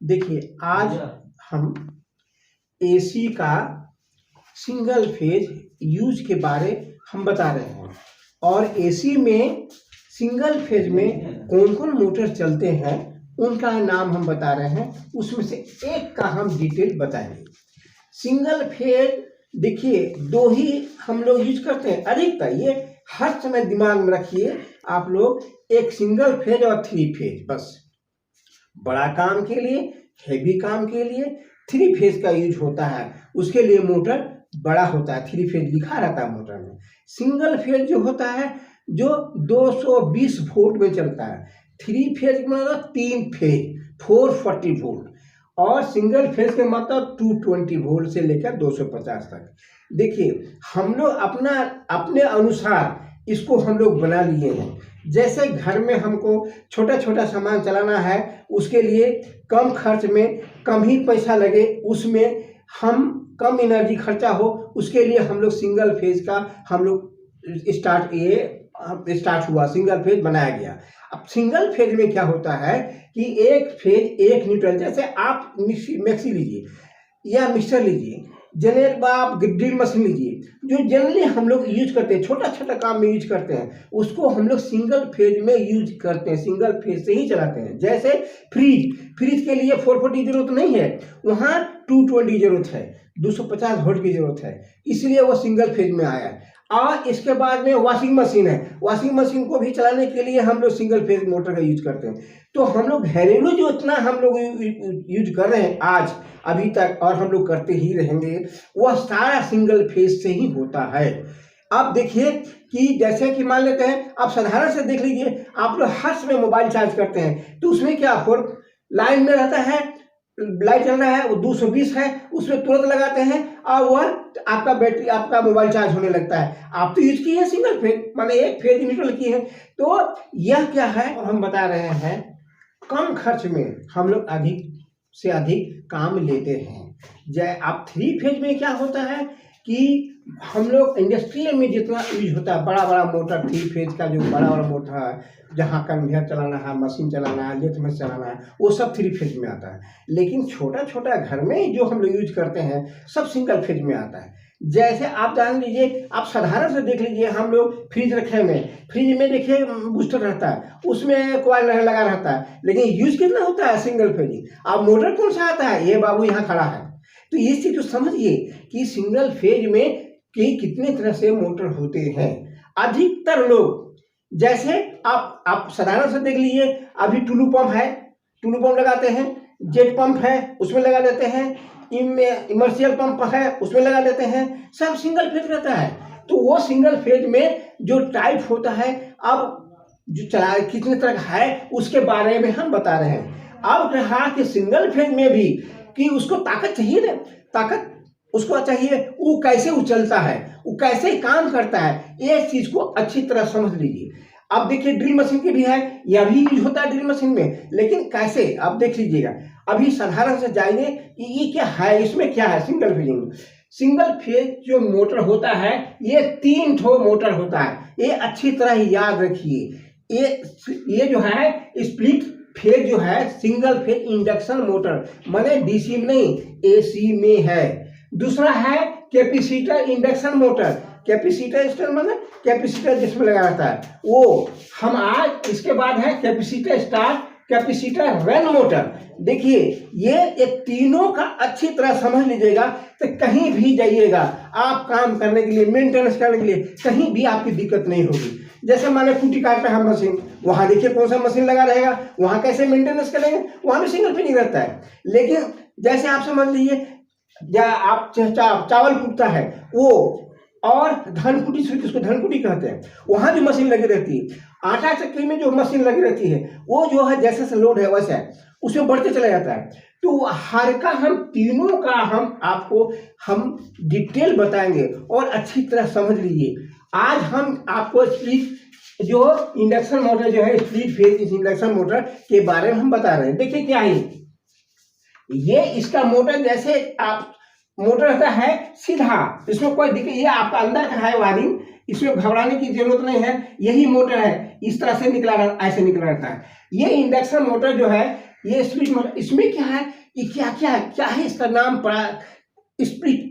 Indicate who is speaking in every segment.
Speaker 1: देखिए आज हम एसी का सिंगल फेज यूज के बारे हम बता रहे हैं और एसी में सिंगल फेज में कौन कौन मोटर चलते हैं उनका नाम हम बता रहे हैं। उसमें से एक का हम डिटेल बताएंगे। सिंगल फेज देखिए दो ही हम लोग यूज करते हैं अधिकतर, ये हर समय दिमाग में रखिए आप लोग, एक सिंगल फेज और थ्री फेज। बस बड़ा काम के लिए, हेवी काम के लिए थ्री फेज का यूज होता है, उसके लिए मोटर बड़ा होता है, थ्री फेज लिखा रहता है मोटर में। सिंगल फेज जो होता है जो 220 वोल्ट में चलता है, थ्री फेज मतलब तीन फेज 440 वोल्ट, और सिंगल फेज के मतलब 220 वोल्ट से लेकर 250 तक। देखिए हम लोग अपने अनुसार इसको हम लोग बना लिए हैं। जैसे घर में हमको छोटा छोटा सामान चलाना है, उसके लिए कम खर्च में कम ही पैसा लगे, उसमें हम कम एनर्जी खर्चा हो, उसके लिए हम लोग सिंगल फेज का हम लोग स्टार्ट हुआ, सिंगल फेज बनाया गया। अब सिंगल फेज में क्या होता है कि एक फेज एक न्यूट्रल, जैसे आप मैक्सी लीजिए या मिक्सर लीजिए, जनरल आप ड्रिल मशीन लीजिए, जो जनरली हम लोग यूज करते हैं, छोटा छोटा काम में यूज करते हैं, उसको हम लोग सिंगल फेज में यूज करते हैं, सिंगल फेज से ही चलाते हैं। जैसे फ्रिज के लिए 440 की जरूरत नहीं है, वहाँ 220 की जरूरत है, 250 वोल्ट की जरूरत है, इसलिए वो सिंगल फेज में आया। और इसके बाद में वॉशिंग मशीन है, वॉशिंग मशीन को भी चलाने के लिए हम लोग सिंगल फेज मोटर का यूज करते हैं। तो हम लोग घरेलू जो इतना हम लोग यूज कर रहे हैं आज अभी तक, और हम लोग करते ही रहेंगे, वह सारा सिंगल फेज से ही होता है। अब देखिए कि जैसे कि मान लेते हैं, आप साधारण से देख लीजिए, आप लोग हर समय मोबाइल चार्ज करते हैं, तो उसमें क्या लाइन में रहता है, लाइट चल रहा है, वो 220 है, उसमें तुरंत लगाते हैं और वह आपका बैटरी, आपका मोबाइल चार्ज होने लगता है। आप तो यूज किए हैं सिंगल फेज, माने एक फेज न्यूट्रल किए हैं। तो यह क्या है, और हम बता रहे हैं कम खर्च में हम लोग अधिक से अधिक काम लेते हैं। जय आप थ्री फेज में क्या होता है कि हम लोग इंडस्ट्रियल में जितना यूज होता है, बड़ा बड़ा मोटर, थ्री फेज का जो बड़ा बड़ा मोटर है, जहाँ कन्वेयर चलाना है, मशीन चलाना है, लेथ में चलाना है, वो सब थ्री फेज में आता है। लेकिन छोटा छोटा घर में जो हम लोग यूज करते हैं सब सिंगल फेज में आता है। जैसे आप जान लीजिए, आप साधारण से देख लीजिए, हम लोग फ्रिज रखे हुए, फ्रिज में देखिए बूस्टर रहता है, उसमें कॉइल लगा रहता है, लेकिन यूज कितना होता है सिंगल फेज। अब मोटर कौन सा आता है, ये बाबू यहाँ खड़ा है। तो ये चीज तो समझिए कि सिंगल फेज में कितने तरह से मोटर होते हैं। अधिकतर लोग जैसे आप साधारण से देख लीजिए, अभी टुल्लू पंप है, टुल्लू पंप लगाते हैं, जेट पंप है उसमें लगा देते हैं, इमर्शियल पंप है उसमें लगा देते हैं, सब सिंगल फेज रहता है। तो वो सिंगल फेज में जो टाइप होता है, अब जो चला कितने तरह का है उसके बारे में हम बता रहे हैं। अब रहा कि सिंगल फेज में भी कि उसको ताकत चाहिए ना, ताकत उसको चाहिए, वो कैसे उछलता है, वो कैसे काम करता है, ये चीज को अच्छी तरह समझ लीजिए। अब देखिए ड्रिल मशीन की भी है, यह भी यूज होता है ड्रिल मशीन में, लेकिन कैसे आप देख लीजिएगा। अभी साधारण से जाइए कि ये क्या है, इसमें क्या है सिंगल फेज में। सिंगल फेज जो मोटर होता है, ये 3 ठो मोटर होता है, ये अच्छी तरह याद रखिए। ये जो है स्प्लिट फेज जो है, सिंगल फेज इंडक्शन मोटर, माने डीसी में नहीं एसी में है। दूसरा है कैपेसिटर इंडक्शन मोटर, कैपेसिटर मतलब कैपेसिटर जिसमें लगा रहता है वो हम आज। इसके बाद है capacitor star, capacitor run motor. देखिए ये तीनों का अच्छी तरह समझ लीजिएगा, तो कहीं भी जाइएगा आप काम करने के लिए, मेंटेनेंस करने के लिए, कहीं भी आपकी दिक्कत नहीं होगी। जैसे माने कुटी काटते हैं मशीन, वहां देखिए कौन सा मशीन लगा रहेगा, वहां कैसे मेंटेनेंस करेंगे, वहां भी सिंगल फेज रहता है। लेकिन जैसे आप समझ लीजिए, या आप चावल कूटता है वो, और धान कुटी, जिसको धान कुटी कहते हैं, वहां जो मशीन लगी रहती है, आटा चक्की में जो मशीन लगी रहती है, वो जो है जैसे से लोड है वैसा है, उसमें बढ़ते चला जाता है। तो हर का हम तीनों का हम डिटेल बताएंगे और अच्छी तरह समझ लीजिए। आज हम आपको स्प्लिट जो इंडक्शन मोटर जो है, स्प्लिट फेज इंडक्शन मोटर के बारे में हम बता रहे हैं। देखिए क्या है ये, इसका मोटर जैसे आप मोटर रहता है सीधा, इसमें कोई दिक्कत, ये आपका अंदर का है वायरिंग, इसमें घबराने की जरूरत नहीं है। यही मोटर है, इस तरह से निकला, ऐसे निकला रहता है। ये इंडक्शन मोटर जो है ये स्प्लिट मोटर, इसमें क्या है, ये क्या है इसका नाम पड़ा, स्प्लिट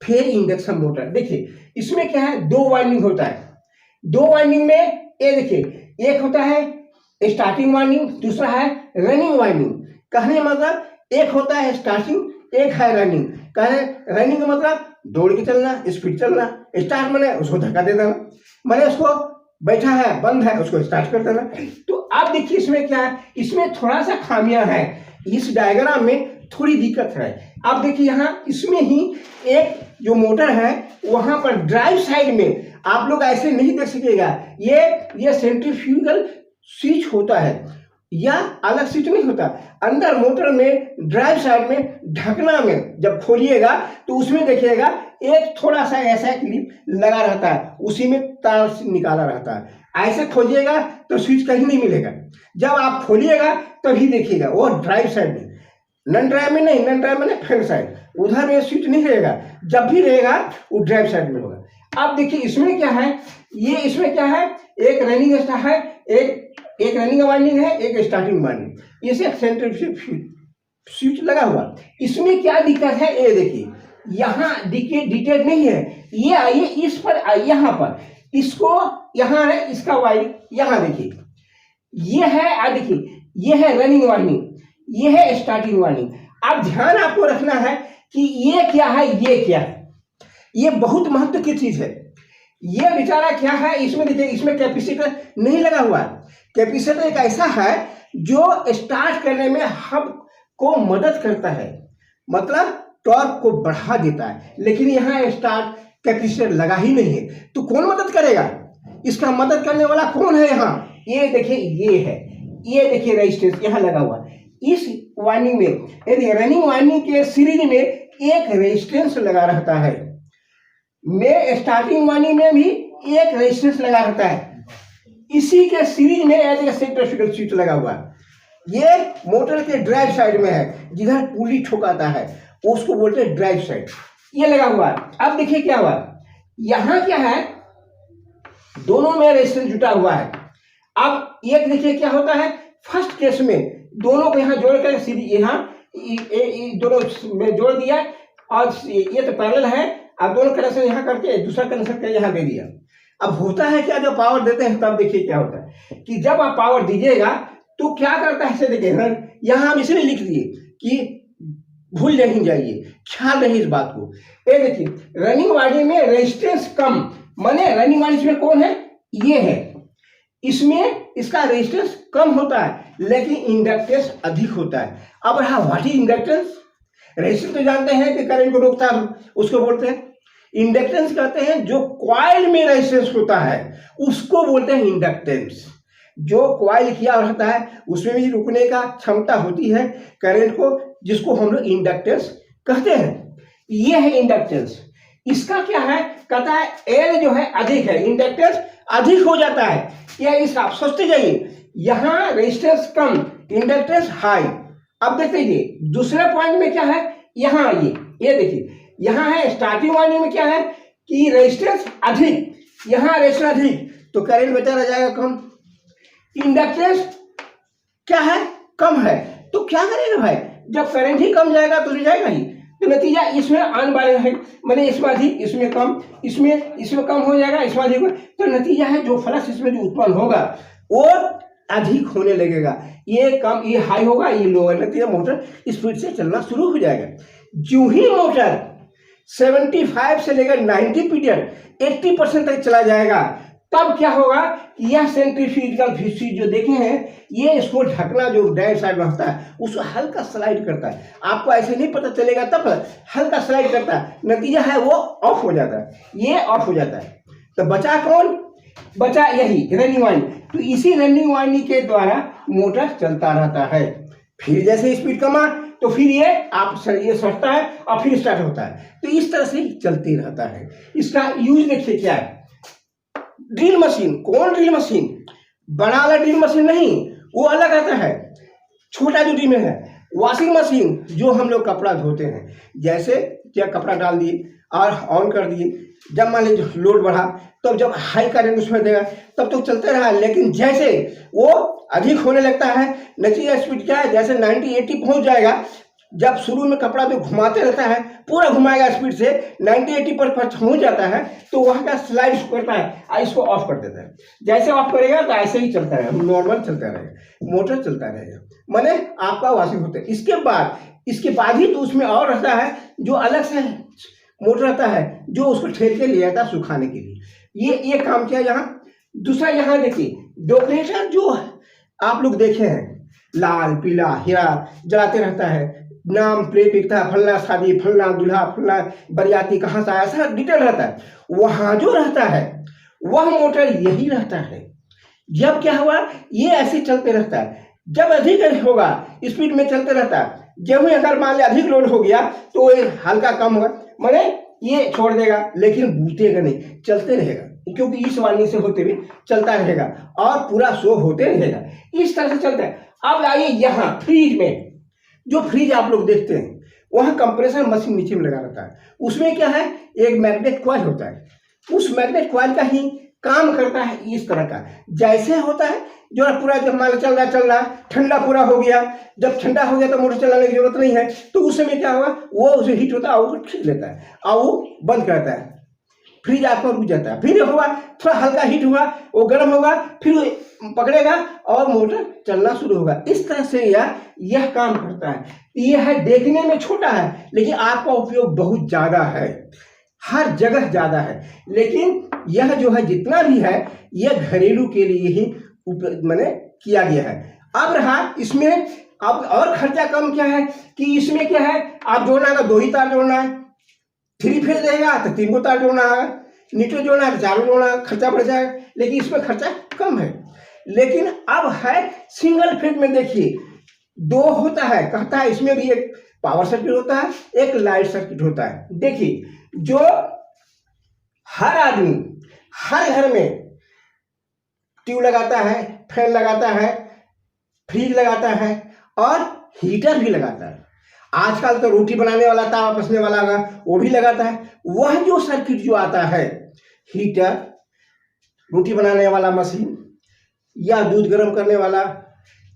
Speaker 1: फेज इंडक्शन मोटर। देखिए इसमें क्या है, 2 वाइंडिंग होता है। 2 वाइंडिंग में ये देखिए, एक होता है स्टार्टिंग वाइंडिंग, दूसरा है रनिंग वाइंडिंग। कहने मतलब एक होता है स्टार्टिंग, एक है रनिंग। कहे रनिंग का मतलब दौड़ के चलना, स्पीड चलना। स्टार्ट मैंने उसको धक्का दे देना, मैंने उसको बैठा है बंद है उसको स्टार्ट कर देना। तो आप देखिए इसमें क्या है, इसमें थोड़ा सा खामियां है, इस डायग्राम में थोड़ी दिक्कत है। आप देखिए यहाँ इसमें ही एक जो मोटर है वहां पर ड्राइव साइड में आप लोग ऐसे नहीं देख सकेगा, ये सेंट्रीफ्यूगल स्विच होता है या अलग स्विच नहीं होता। अंदर मोटर में ड्राइव साइड में ढकना में जब खोलिएगा तो उसमें देखिएगा एक थोड़ा सा ऐसा क्लिप लगा रहता है, उसी में तार से निकाला रहता है। ऐसे खोलिएगा तो स्विच कहीं नहीं मिलेगा, जब आप खोलिएगा तभी देखिएगा वो ड्राइव साइड में, नन ड्राइव में नहीं, नन ड्राइव में फ्रंट साइड, उधर में स्विच नहीं रहेगा। जब भी रहेगा वो ड्राइव साइड में होगा। अब देखिए इसमें क्या है, ये इसमें क्या है, एक रनिंग है, एक रनिंग वाइंडिंग है, एक स्टार्टिंग वाइंडिंग, इसे सेंट्रीफ्यूगल स्विच लगा हुआ। इसमें क्या दिक्कत है, ये देखिए यहाँ डिटेल नहीं है, ये आइए इस पर, यहाँ पर इसको, यहाँ है इसका वाइंडिंग, यहाँ देखिए ये है, देखिए ये है रनिंग वाइंडिंग, ये है स्टार्टिंग वाइंडिंग। अब ध्यान आपको रखना है कि ये क्या है, ये क्या है, ये बहुत महत्व की चीज है। ये बेचारा क्या है, इसमें देखिए इसमें कैपेसिटर नहीं लगा हुआ है। कैपेसिटर एक ऐसा है जो स्टार्ट करने में हब को मदद करता है, मतलब टॉर्क को बढ़ा देता है। लेकिन यहाँ स्टार्ट कैपेसिटर लगा ही नहीं है, तो कौन मदद करेगा, इसका मदद करने वाला कौन है यहाँ, ये देखिए ये है, ये देखिए रेजिस्टेंस यहाँ लगा हुआ। इस वाइंडिंग में यदि रनिंग वाइंडिंग के सीरीज में एक रेजिस्टेंस लगा रहता है, में स्टार्टिंग वाइंडिंग में भी एक रेजिस्टेंस लगा रहता है, इसी के सीरीज में सेंट्रीफ्यूगल स्विच लगा हुआ है। ये मोटर के ड्राइव साइड में है, जिधर पुली ठोकाता है उसको बोलते हैं ड्राइव साइड, ये लगा हुआ है। अब देखिए क्या हुआ, यहाँ क्या है, दोनों में रेजिस्टेंस जुटा हुआ है। अब एक देखिए क्या होता है, फर्स्ट केस में दोनों को यहाँ जोड़ कर सीधी यहाँ दोनों में जोड़ दिया, और ये तो पैरेलल है, अब दोनों कनेक्शन यहाँ करके दूसरा कनेक्शन कर यहाँ दे दिया। अब होता है क्या, जब पावर देते हैं तब देखिए क्या होता है कि जब आप पावर दीजिएगा तो क्या करता है, देखिए यहाँ हम इसलिए लिख दिए कि भूल नहीं जाइए, ख्याल रहे इस बात को। ये देखिए रनिंग वाइंडिंग में रेजिस्टेंस कम, माने रनिंग वाइंडिंग में कौन है, ये है, इसमें इसका रेजिस्टेंस कम होता है लेकिन इंडक्टेंस अधिक होता है। अब रहा व्हाट इज इंडक्टेंस, रेजिस्टेंस तो जानते हैं कि करंट को रोकता है, उसको बोलते हैं। इंडक्टेंस कहते हैं जो कॉइल में रेजिस्टेंस होता है उसको बोलते हैं इंडक्टेंस। जो कॉइल किया रहता है उसमें भी रुकने का क्षमता होती है करंट को, जिसको हम लोग इंडक्टेंस कहते हैं। ये है इंडक्टेंस। इसका क्या है, कहता है एल जो है अधिक है, इंडक्टेंस अधिक हो जाता है। या इस आप सोचते जाइए, यहाँ रेजिस्टेंस कम, इंडक्टेंस हाई। अब देखते जाइए दूसरे पॉइंट में क्या है, यहाँ ये देखिए यहाँ है स्टार्टिंग वाइंडिंग में क्या है कि रेजिस्टेंस अधिक, यहाँ रेजिस्टेंस अधिक, तो करंट बचा रह जाएगा कम। इंडक्टेंस क्या है, कम है, तो क्या करेगा भाई, जब करंट ही कम जाएगा तो जाएगा ही, तो नतीजा इसमें आने वाले है, मैंने इसमें अधिक इसमें कम, इसमें कम हो जाएगा, इसमें अधिक, तो नतीजा है जो फ्लक्स इसमें जो उत्पन्न होगा वो अधिक होने लगेगा। ये कम, ये हाई होगा, ये लो होगा, नतीजा मोटर स्पीड से चलना शुरू हो जाएगा। जो ही मोटर 75 से लेकर 90 पीरियड 80% तक चला जाएगा, तब क्या होगा, यह सेंट्रीफ्यूगल स्विच जो देखे हैं, ये इसको ढकना जो ड्राइव साइड में होता है उसको हल्का स्लाइड करता है। आपको ऐसे नहीं पता चलेगा, तब हल्का स्लाइड करता है, नतीजा है वो ऑफ हो जाता है, ये ऑफ हो जाता है। तो बचा कौन, बचा यही रनिंग वाइंडिंग। तो इसी रनिंग वाइंडिंग के द्वारा मोटर चलता रहता है। फिर जैसे स्पीड कमा तो फिर ये ये सटता है और फिर स्टार्ट होता है, तो इस तरह से चलते रहता है। इसका यूज देखिए क्या है, ड्रिल मशीन, कौन ड्रिल मशीन, बड़ा वाला ड्रिल मशीन नहीं, वो अलग आता है, छोटा जो ड्रिल है वॉशिंग मशीन जो हम लोग कपड़ा धोते हैं, जैसे क्या कपड़ा डाल दिए और ऑन कर दिए, जब मान लीजिए लोड बढ़ा तो जब हाई करंट उसमें देगा तब तो चलते रहा, लेकिन जैसे वो अधिक होने लगता है, नेचुरल स्पीड क्या है, जैसे 90-80 पहुंच जाएगा, जब शुरू में कपड़ा तो घुमाते रहता है, पूरा घुमाएगा स्पीड से 90-80 पर पहुंच जाता है, तो वहाँ का स्लाइड करता है और इसको ऑफ कर देता है। जैसे ऑफ करेगा तो ऐसे ही चलता रहेगा, नॉर्मल चलता रहेगा, मोटर चलता रहेगा, माने आपका वॉशिंग होता है। इसके बाद ही तो उसमें और रहता है जो अलग से मोटर रहता है जो उसको ठेल के ले जाता है सुखाने के लिए। ये काम किया यहाँ। दूसरा यहाँ देखिए डेकोरेटर जो आप लोग देखे हैं, लाल पीला हीरा जलाते रहता है, नाम प्लेट लिखता है, फलना शादी, फलना दूल्हा, फलना बरियाती, कहाँ से आया, ऐसा डिटेल रहता है। वहाँ जो रहता है वह मोटर यही रहता है। जब क्या हुआ, ये ऐसे चलते रहता है, जब अधिक होगा स्पीड में चलते रहता है, जब अगर मान लिया अधिक लोड हो गया तो ये हल्का कम होगा, माने ये छोड़ देगा, लेकिन बूतेगा नहीं, चलते रहेगा, क्योंकि इस वाणी से होते हुए चलता रहेगा और पूरा शो होते रहेगा। इस तरह से चलता है। अब आइए यहाँ फ्रिज में, जो फ्रिज आप लोग देखते हैं वहाँ कंप्रेसर मशीन नीचे में लगा रहता है, उसमें क्या है, एक मैग्नेट कॉइल होता है, उस मैग्नेट कॉइल का ही काम करता है इस तरह का। जैसे होता है जो पूरा, जब मान चल रहा ठंडा पूरा हो गया, जब ठंडा हो गया तो मोटर चलाने की जरूरत नहीं है, तो उस समय क्या होगा, वो उसे हीट होता है और वो खींच लेता है और वो बंद करता है, फ्रिज आपका रुक जाता है। फिर होगा थोड़ा हल्का हीट हुआ, वो गर्म होगा, फिर पकड़ेगा और मोटर चलना शुरू होगा। इस तरह से यह काम करता है। यह देखने में छोटा है लेकिन आपका उपयोग बहुत ज़्यादा है, हर जगह ज़्यादा है, लेकिन यह जो है जितना भी है यह घरेलू के लिए ही मैंने किया गया है। अब रहा इसमें, अब और खर्चा कम क्या है कि इसमें क्या है, आप जोड़ना है 2 ही तार जोड़ना है, 3 फेज रहेगा तो 3 को तार जोड़ना है, नीचे जोड़ना है तो 4 जोड़ना, खर्चा बढ़ जाएगा, लेकिन इसमें खर्चा कम है। लेकिन अब है सिंगल फेज में, देखिए 2 होता है, कहता है इसमें भी एक पावर सर्किट होता है, एक लाइट सर्किट होता है। देखिए जो हर आदमी हर घर में ट्यूब लगाता है, फैन लगाता है, फ्रिज लगाता है और हीटर भी लगाता है। आजकल तो रोटी बनाने वाला, तावा पसने वाला वो भी लगाता है। वह जो सर्किट जो आता है, हीटर, रोटी बनाने वाला मशीन या दूध गर्म करने वाला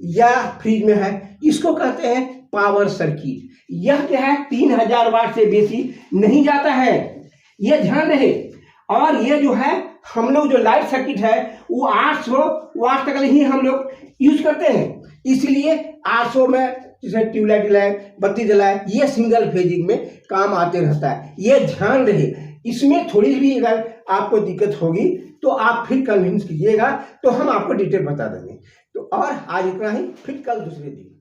Speaker 1: या फ्रिज में है, इसको कहते हैं पावर सर्किट। यह क्या है, 3000 वाट से बेसी नहीं जाता है, यह ध्यान रहे। और ये जो है हम लोग जो लाइट सर्किट है वो 800 वाट तक ही हम लोग यूज करते हैं, इसलिए 800 में जैसे ट्यूबलाइट जलाए, बत्ती जलाए, ये सिंगल फेजिंग में काम आते रहता है। ये ध्यान रहे, इसमें थोड़ी भी अगर आपको दिक्कत होगी तो आप फिर कन्विंस कीजिएगा, तो हम आपको डिटेल बता देंगे। तो और आज इतना ही, फिर कल दूसरे दिन।